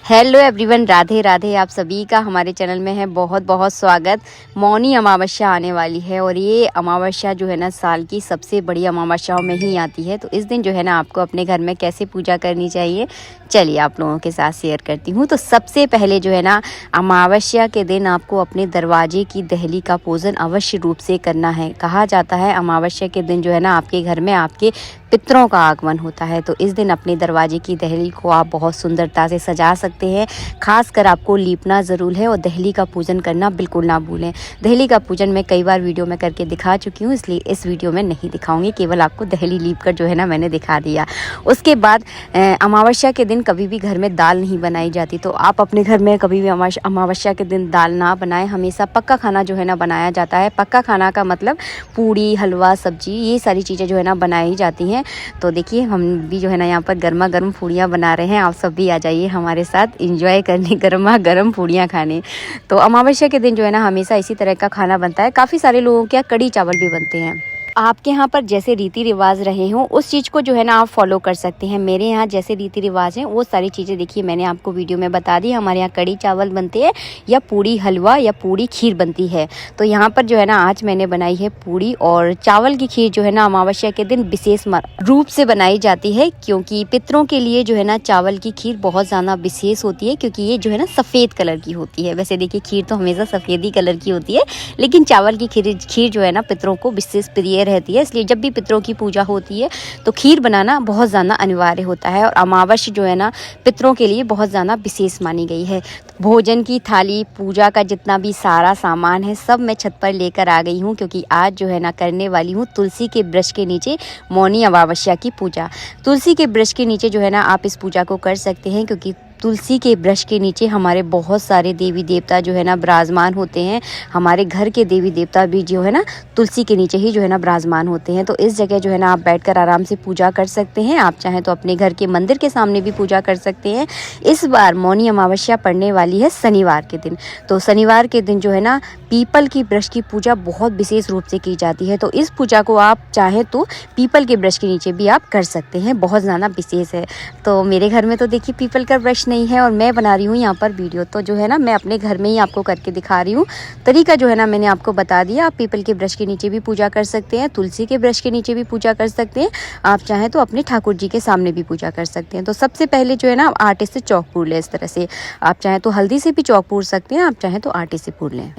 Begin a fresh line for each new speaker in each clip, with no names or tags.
Hello everyone, Radhe Radhe. आप सभी का हमारे चैनल में है बहुत बहुत स्वागत। मौनी अमावस्या आने वाली है और ये अमावस्या जो है ना साल की सबसे बड़ी अमावस्याओं में ही आती है। तो इस दिन जो है ना आपको अपने घर में कैसे पूजा करनी चाहिए, चलिए आप लोगों के साथ शेयर करती हूँ। तो सबसे पहले जो है ना अमावस्या के दिन आपको अपने दरवाजे की दहली का पूजन अवश्य रूप से करना है। कहा जाता है अमावस्या के दिन जो है ना आपके घर में आपके पितरों का आगमन होता है। तो इस दिन अपने दरवाजे की दहली को आप बहुत सुंदरता से सजा सकते हैं। खासकर आपको लीपना ज़रूर है और दहली का पूजन करना बिल्कुल ना भूलें। दहली का पूजन मैं कई बार वीडियो में करके दिखा चुकी हूँ, इसलिए इस वीडियो में नहीं दिखाऊंगी, केवल आपको दहली लीप कर जो है ना मैंने दिखा दिया। उसके बाद अमावस्या के दिन कभी भी घर में दाल नहीं बनाई जाती। तो आप अपने घर में कभी भी अमावस्या के दिन दाल ना बनाएं। हमेशा पक्का खाना जो है ना बनाया जाता है। पक्का खाना का मतलब पूड़ी, हलवा, सब्जी, ये सारी चीज़ें जो है ना बनाई जाती हैं। तो देखिए हम भी जो है ना यहाँ पर गर्मा गर्म पूड़ियाँ बना रहे हैं। आप सब भी आ जाइए हमारे साथ एंजॉय करने, गर्मा गर्म पूड़ियाँ खाने। तो अमावस्या के दिन जो है ना हमेशा इसी तरह का खाना बनता है। काफ़ी सारे लोगों के यहाँ कड़ी चावल भी बनते हैं। आपके यहाँ पर जैसे रीति रिवाज रहे हों उस चीज़ को जो है ना आप फॉलो कर सकते हैं। मेरे यहाँ जैसे रीति रिवाज हैं वो सारी चीज़ें देखिए मैंने आपको वीडियो में बता दी। हमारे यहाँ कड़ी चावल बनते हैं या पूड़ी हलवा या पूड़ी खीर बनती है। तो यहाँ पर जो है ना आज मैंने बनाई है पूड़ी और चावल की खीर। जो है ना अमावस्या के दिन विशेष रूप से बनाई जाती है, क्योंकि पितरों के लिए जो है ना चावल की खीर बहुत ज़्यादा विशेष होती है, क्योंकि ये जो है ना सफ़ेद कलर की होती है। वैसे देखिए खीर तो हमेशा सफ़ेद ही कलर की होती है, लेकिन चावल की खीर जो है ना पितरों को विशेष प्रिय रहती है। इसलिए जब भी पितरों की पूजा होती है तो खीर बनाना बहुत ज़्यादा अनिवार्य होता है। और अमावस्या जो है ना पितरों के लिए बहुत ज़्यादा विशेष मानी गई है। भोजन की थाली, पूजा का जितना भी सारा सामान है सब मैं छत पर लेकर आ गई हूँ, क्योंकि आज जो है ना करने वाली हूँ तुलसी के वृक्ष के नीचे मौनी अमावस्या की पूजा। तुलसी के वृक्ष के नीचे जो है ना आप इस पूजा को कर सकते हैं, क्योंकि तुलसी के वृक्ष के नीचे हमारे बहुत सारे देवी देवता जो है ना विराजमान होते हैं। हमारे घर के देवी देवता भी जो है ना तुलसी के नीचे ही जो है ना विराजमान होते हैं। तो इस जगह जो है ना आप बैठकर आराम से पूजा कर सकते हैं। आप चाहें तो अपने घर के मंदिर के सामने भी पूजा कर सकते हैं। इस बार मौनी अमावस्या पड़ने वाली है शनिवार के दिन। तो शनिवार के दिन जो है ना पीपल की वृक्ष की पूजा बहुत विशेष रूप से की जाती है। तो इस पूजा को आप चाहें तो पीपल के वृक्ष के नीचे भी आप कर सकते हैं, बहुत ज़्यादा विशेष है। तो मेरे घर में तो देखिए पीपल का वृक्ष नहीं है और मैं बना रही हूँ यहाँ पर वीडियो। तो जो है ना मैं अपने घर में ही आपको करके दिखा रही हूँ। तरीका जो है ना मैंने आपको बता दिया। आप पीपल के वृक्ष के नीचे भी पूजा कर सकते हैं, तुलसी के वृक्ष के नीचे भी पूजा कर सकते हैं। आप चाहें तो अपने ठाकुर जी के सामने भी पूजा कर सकते हैं। तो सबसे पहले जो है ना आटे से चौक पूर लें। इस तरह से आप चाहें तो हल्दी से भी चौक पूर सकते हैं, आप चाहें तो आटे से पूर लें।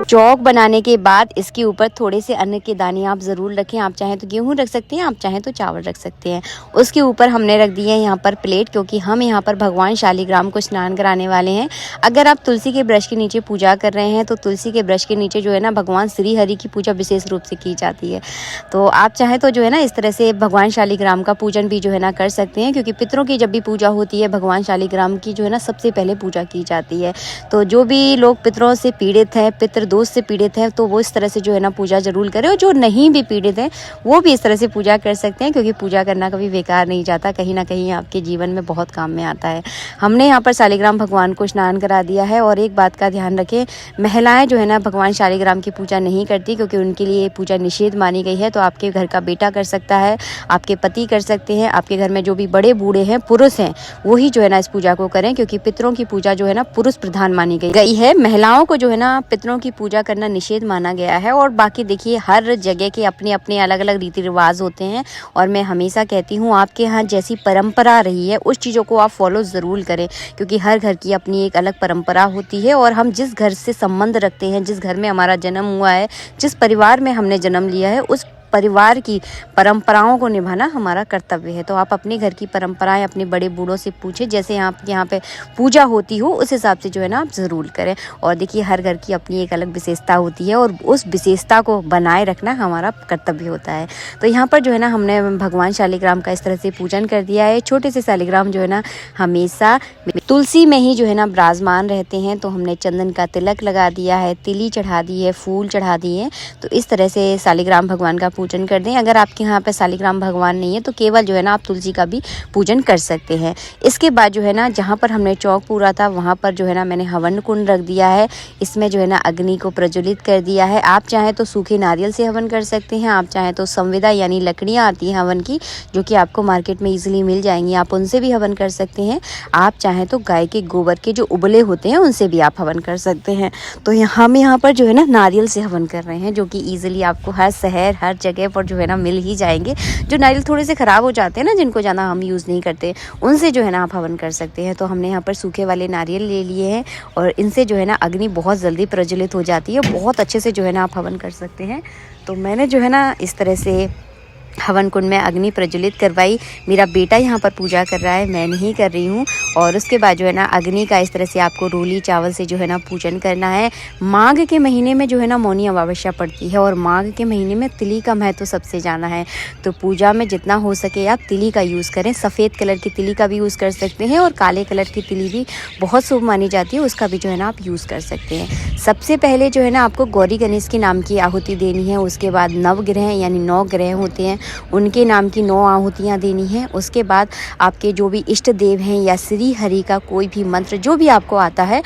चौक बनाने के बाद इसके ऊपर थोड़े से अन्न के दाने आप ज़रूर रखें। आप चाहें तो गेहूं रख सकते हैं, आप चाहें तो चावल रख सकते हैं। उसके ऊपर हमने रख दिया है यहाँ पर प्लेट, क्योंकि हम यहाँ पर भगवान शालिग्राम को स्नान कराने वाले हैं। अगर आप तुलसी के वृक्ष के नीचे पूजा कर रहे हैं तो तुलसी के वृक्ष के नीचे जो है ना भगवान श्री हरि की पूजा विशेष रूप से की जाती है। तो आप चाहें तो जो है ना इस तरह से भगवान शालिग्राम का पूजन भी जो है ना कर सकते हैं, क्योंकि पितरों की जब भी पूजा होती है भगवान शालिग्राम की जो है ना सबसे पहले पूजा की जाती है। तो जो भी लोग पितरों से पीड़ित हैं, पितृ दोष से पीड़ित हैं, तो वो इस तरह से जो है ना पूजा जरूर करें। और जो नहीं भी पीड़ित हैं वो भी इस तरह से पूजा कर सकते हैं, क्योंकि पूजा करना कभी बेकार नहीं जाता, कहीं ना कहीं आपके जीवन में बहुत काम में आता है। हमने यहाँ पर शालिग्राम भगवान को स्नान करा दिया है। और एक बात का ध्यान रखें, महिलाएं जो है ना भगवान शालिग्राम की पूजा नहीं करती, क्योंकि उनके लिए पूजा निषेध मानी गई है। तो आपके घर का बेटा कर सकता है, आपके पति कर सकते हैं, आपके घर में जो भी बड़े बूढ़े हैं, पुरुष हैं, वही जो है ना इस पूजा को करें, क्योंकि पितरों की पूजा जो है ना पुरुष प्रधान मानी गई है। महिलाओं को जो है ना पितरों की पूजा करना निषेध माना गया है। और बाकी देखिए हर जगह के अपने अपने अलग अलग रीति रिवाज होते हैं। और मैं हमेशा कहती हूँ आपके यहाँ जैसी परंपरा रही है उस चीज़ों को आप फॉलो ज़रूर करें, क्योंकि हर घर की अपनी एक अलग परंपरा होती है। और हम जिस घर से संबंध रखते हैं, जिस घर में हमारा जन्म हुआ है, जिस परिवार में हमने जन्म लिया है, उस परिवार की परंपराओं को निभाना हमारा कर्तव्य है। तो आप अपने घर की परंपराएं अपने बड़े बूढ़ों से पूछें, जैसे यहाँ पे पूजा होती हो उस हिसाब से जो है ना आप ज़रूर करें। और देखिए हर घर की अपनी एक अलग विशेषता होती है और उस विशेषता को बनाए रखना हमारा कर्तव्य होता है। तो यहाँ पर जो है ना हमने भगवान शालिग्राम का इस तरह से पूजन कर दिया है। छोटे से शालिग्राम जो है ना हमेशा तुलसी में ही जो है ना विराजमान रहते हैं। तो हमने चंदन का तिलक लगा दिया है, तिली चढ़ा दी है, फूल चढ़ा दिए हैं। तो इस तरह से शालिग्राम भगवान का पूजन कर दें। अगर आपके यहाँ पे शालिग्राम भगवान नहीं है तो केवल जो है ना आप तुलसी का भी पूजन कर सकते हैं। इसके बाद जो है ना जहाँ पर हमने चौक पूरा था वहाँ पर जो है ना मैंने हवन कुंड रख दिया है। इसमें जो है ना अग्नि को प्रज्वलित कर दिया है। आप चाहें तो सूखे नारियल से हवन कर सकते हैं, आप चाहें तो संविदा यानी लकड़ियाँ आती हैं हवन की, जो कि आपको मार्केट में ईजिली मिल जाएंगी, आप उनसे भी हवन कर सकते हैं। आप चाहें तो गाय के गोबर के जो उबले होते हैं उनसे भी आप हवन कर सकते हैं। तो हम यहाँ पर जो है ना नारियल से हवन कर रहे हैं, जो कि ईजिली आपको हर शहर हर जगह पर जो है ना मिल ही जाएंगे। जो नारियल थोड़े से ख़राब हो जाते हैं ना, जिनको ज़्यादा हम यूज़ नहीं करते, उनसे जो है ना आप हवन कर सकते हैं। तो हमने यहाँ पर सूखे वाले नारियल ले लिए हैं और इनसे जो है ना अग्नि बहुत जल्दी प्रज्वलित हो जाती है, बहुत अच्छे से जो है ना आप हवन कर सकते हैं। तो मैंने जो है ना इस तरह से हवन कुंड में अग्नि प्रज्वलित करवाई। मेरा बेटा यहाँ पर पूजा कर रहा है, मैं नहीं कर रही हूँ। और उसके बाद जो है ना अग्नि का इस तरह से आपको रोली चावल से जो है ना पूजन करना है। माघ के महीने में जो है ना मौनी अमावस्या पड़ती है और माघ के महीने में तिली का महत्व सबसे ज़्यादा है। तो पूजा में जितना हो सके आप तिली का यूज़ करें। सफ़ेद कलर की तिली का भी यूज़ कर सकते हैं और काले कलर की तिली भी बहुत शुभ मानी जाती है, उसका भी जो है ना आप यूज़ कर सकते हैं। सबसे पहले जो है ना आपको गौरी गणेश के नाम की आहुति देनी है। उसके बाद नवग्रह यानी 9 ग्रह होते हैं, उनके नाम की 9 आहुतियाँ देनी हैं। उसके बाद आपके जो भी इष्ट देव हैं या श्री हरि का कोई भी मंत्र जो भी आपको आता है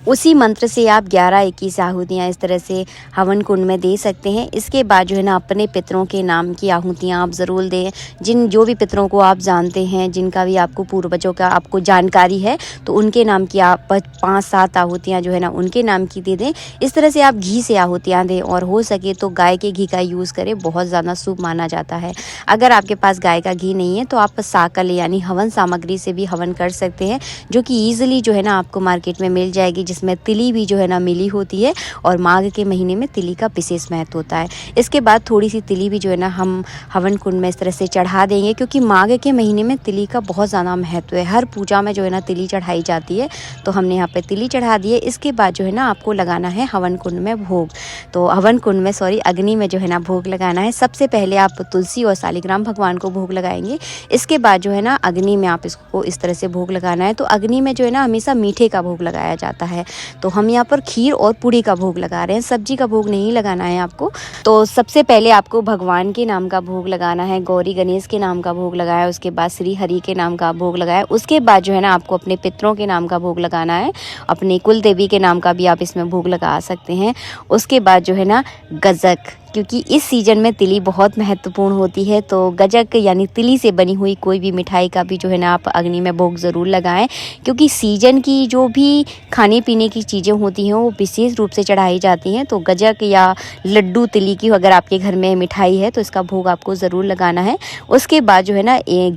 उसी मंत्र से आप 11-21 आहुतियाँ इस तरह से हवन कुंड में दे सकते हैं। इसके बाद जो है ना अपने पितरों के नाम की आहुतियाँ आप ज़रूर दें। जो भी पितरों को आप जानते हैं, जिनका भी आपको पूर्वजों का आपको जानकारी है, तो उनके नाम की आप 5-7 आहुतियाँ जो है ना उनके नाम की दे दें। इस तरह से आप घी से आहुतियाँ दें और हो सके तो गाय के घी का यूज़ करें, बहुत ज़्यादा शुभ माना जाता है। अगर आपके पास गाय का घी नहीं है तो आप साकल यानी हवन सामग्री से भी हवन कर सकते हैं, जो कि ईजिली जो है ना आपको मार्केट में मिल जाएगी, जिसमें तिली भी जो है ना मिली होती है। और माघ के महीने में तिली का विशेष महत्व होता है। इसके बाद थोड़ी सी तिली भी जो है ना हम हवन कुंड में इस तरह से चढ़ा देंगे, क्योंकि माघ के महीने में तिली का बहुत ज़्यादा महत्व है। हर पूजा में जो है ना तिली चढ़ाई जाती है, तो हमने यहाँ पे तिली चढ़ा दी है। इसके बाद जो है ना आपको लगाना है हवन कुंड में भोग। तो हवन कुंड में अग्नि में जो है ना भोग लगाना है। सबसे पहले आप तुलसी और शालिग्राम भगवान को भोग लगाएंगे। इसके बाद जो है ना अग्नि में आप इसको इस तरह से भोग लगाना है। तो अग्नि में जो है ना हमेशा मीठे का भोग लगाया जाता है, तो हम यहाँ पर खीर और पूड़ी का भोग लगा रहे हैं, सब्जी का भोग नहीं लगाना है आपको। तो सबसे पहले आपको भगवान के नाम का भोग लगाना है, गौरी गणेश के नाम का भोग लगाया, उसके बाद श्री हरि के नाम का भोग लगाया। उसके बाद जो है ना आपको अपने पितरों के नाम का भोग लगाना है, अपने कुल देवी के नाम का भी आप इसमें भोग लगा सकते हैं। उसके बाद जो है ना गजक, क्योंकि इस सीज़न में तिली बहुत महत्वपूर्ण होती है, तो गजक यानी तिली से बनी हुई कोई भी मिठाई का भी जो है ना आप अग्नि में भोग ज़रूर लगाएं, क्योंकि सीजन की जो भी खाने पीने की चीज़ें होती हैं वो विशेष रूप से चढ़ाई जाती हैं। तो गजक या लड्डू तिली की अगर आपके घर में मिठाई है तो इसका भोग आपको ज़रूर लगाना है। उसके बाद जो है ना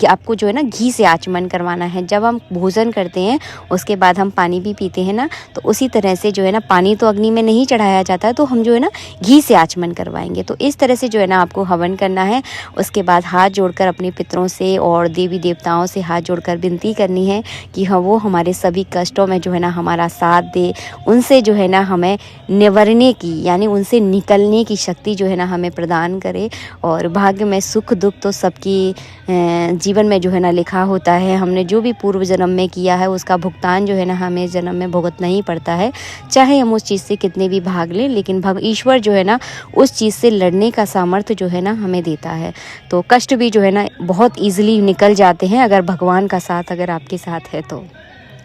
आपको जो है ना घी से आचमन करवाना है। जब हम भोजन करते हैं उसके बाद हम पानी भी पीते हैं ना, तो उसी तरह से जो है ना पानी तो अग्नि में नहीं चढ़ाया जाता है, तो हम जो है ना घी से आचमन करवाएंगे। तो इस तरह से जो है ना आपको हवन करना है। उसके बाद हाथ जोड़कर अपने पितरों से और देवी देवताओं से हाथ जोड़कर विनती करनी है कि हाँ वो हमारे सभी कष्टों में जो है ना हमारा साथ दे, उनसे जो है ना हमें निवारने की यानी उनसे निकलने की शक्ति जो है ना हमें प्रदान करे। और भाग्य में सुख दुख तो सबकी जीवन में जो है ना लिखा होता है। हमने जो भी पूर्व जन्म में किया है उसका भुगतान जो है ना हमें जन्म में भुगतना ही पड़ता है, चाहे हम उस चीज़ से कितने भी भाग लें, लेकिन ईश्वर जो है ना उस चीज़ से लड़ने का सामर्थ्य जो है ना हमें देता है। तो कष्ट भी जो है ना बहुत ईजिली निकल जाते हैं अगर भगवान का साथ अगर आपके साथ है तो।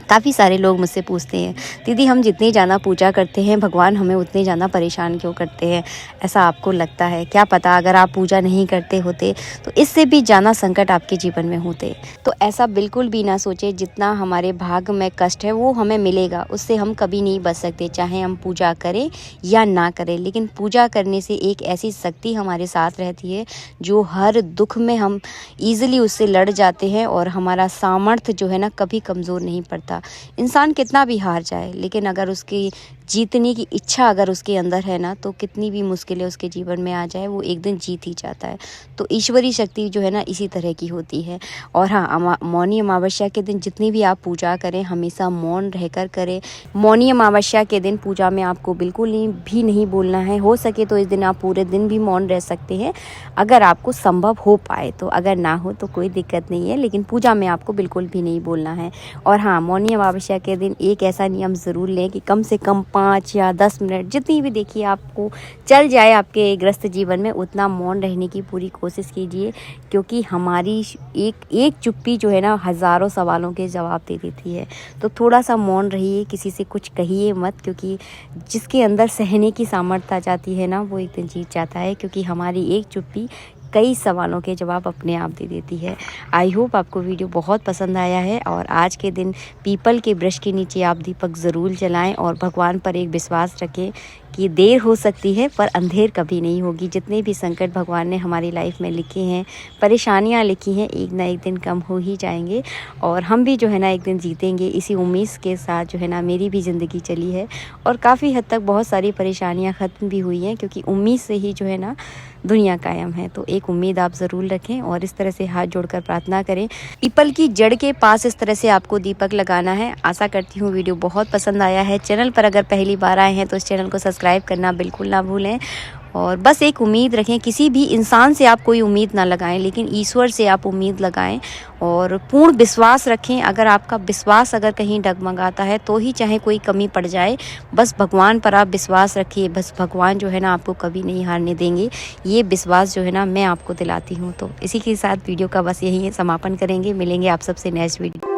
काफ़ी सारे लोग मुझसे पूछते हैं, दीदी हम जितनी ज़्यादा पूजा करते हैं भगवान हमें उतने ज़्यादा परेशान क्यों करते हैं? ऐसा आपको लगता है? क्या पता अगर आप पूजा नहीं करते होते तो इससे भी ज़्यादा संकट आपके जीवन में होते। तो ऐसा बिल्कुल भी ना सोचे, जितना हमारे भाग्य में कष्ट है वो हमें मिलेगा, उससे हम कभी नहीं बच सकते, चाहे हम पूजा करें या ना करें। लेकिन पूजा करने से एक ऐसी शक्ति हमारे साथ रहती है जो हर दुख में हम ईज़िली उससे लड़ जाते हैं और हमारा सामर्थ्य जो है ना कभी कमज़ोर नहीं पड़ता। इंसान कितना भी हार जाए, लेकिन अगर उसकी जीतने की इच्छा अगर उसके अंदर है ना, तो कितनी भी मुश्किलें उसके जीवन में आ जाए वो एक दिन जीत ही जाता है। तो ईश्वरीय शक्ति जो है ना इसी तरह की होती है। और हाँ, मौनी अमावस्या के दिन जितनी भी आप पूजा करें हमेशा मौन रहकर करें। मौनी अमावस्या के दिन पूजा में आपको बिल्कुल नहीं बोलना है। हो सके तो इस दिन आप पूरे दिन भी मौन रह सकते हैं, अगर आपको संभव हो पाए तो। अगर ना हो तो कोई दिक्कत नहीं है, लेकिन पूजा में आपको बिल्कुल भी नहीं बोलना है। और हाँ, मौनी अमावस्या के दिन एक ऐसा नियम ज़रूर लें कि कम से कम 5 या 10 मिनट जितनी भी देखिए आपको चल जाए आपके ग्रस्त जीवन में, उतना मौन रहने की पूरी कोशिश कीजिए, क्योंकि हमारी एक चुप्पी जो है ना हज़ारों सवालों के जवाब दे देती है। तो थोड़ा सा मौन रहिए, किसी से कुछ कहिए मत, क्योंकि जिसके अंदर सहने की सामर्थ्य आ जाती है ना, वो एक दिन जीत जाता है, क्योंकि हमारी एक चुप्पी कई सवालों के जवाब अपने आप दे देती है। आई होप आपको वीडियो बहुत पसंद आया है, और आज के दिन पीपल के वृक्ष के नीचे आप दीपक ज़रूर जलाएं और भगवान पर एक विश्वास रखें कि देर हो सकती है पर अंधेर कभी नहीं होगी। जितने भी संकट भगवान ने हमारी लाइफ में लिखे हैं, परेशानियां लिखी हैं, एक ना एक दिन कम हो ही जाएंगे, और हम भी जो है ना एक दिन जीतेंगे। इसी उम्मीद के साथ जो है ना मेरी भी ज़िंदगी चली है, और काफ़ी हद तक बहुत सारी परेशानियां ख़त्म भी हुई हैं, क्योंकि उम्मीद से ही जो है ना दुनिया कायम है। तो एक उम्मीद आप ज़रूर रखें और इस तरह से हाथ जोड़कर प्रार्थना करें। पीपल की जड़ के पास इस तरह से आपको दीपक लगाना है। आशा करती हूँ वीडियो बहुत पसंद आया है। चैनल पर अगर पहली बार आए हैं तो इस चैनल को सब्सक्राइब करना बिल्कुल ना भूलें, और बस एक उम्मीद रखें। किसी भी इंसान से आप कोई उम्मीद ना लगाएं, लेकिन ईश्वर से आप उम्मीद लगाएं और पूर्ण विश्वास रखें। अगर आपका विश्वास अगर कहीं डगमगाता है तो ही चाहे कोई कमी पड़ जाए, बस भगवान पर आप विश्वास रखिए। बस भगवान जो है ना आपको कभी नहीं हारने देंगे, ये विश्वास जो है ना मैं आपको दिलाती हूँ। तो इसी के साथ वीडियो का बस यही समापन करेंगे। मिलेंगे आप सबसे नेक्स्ट वीडियो।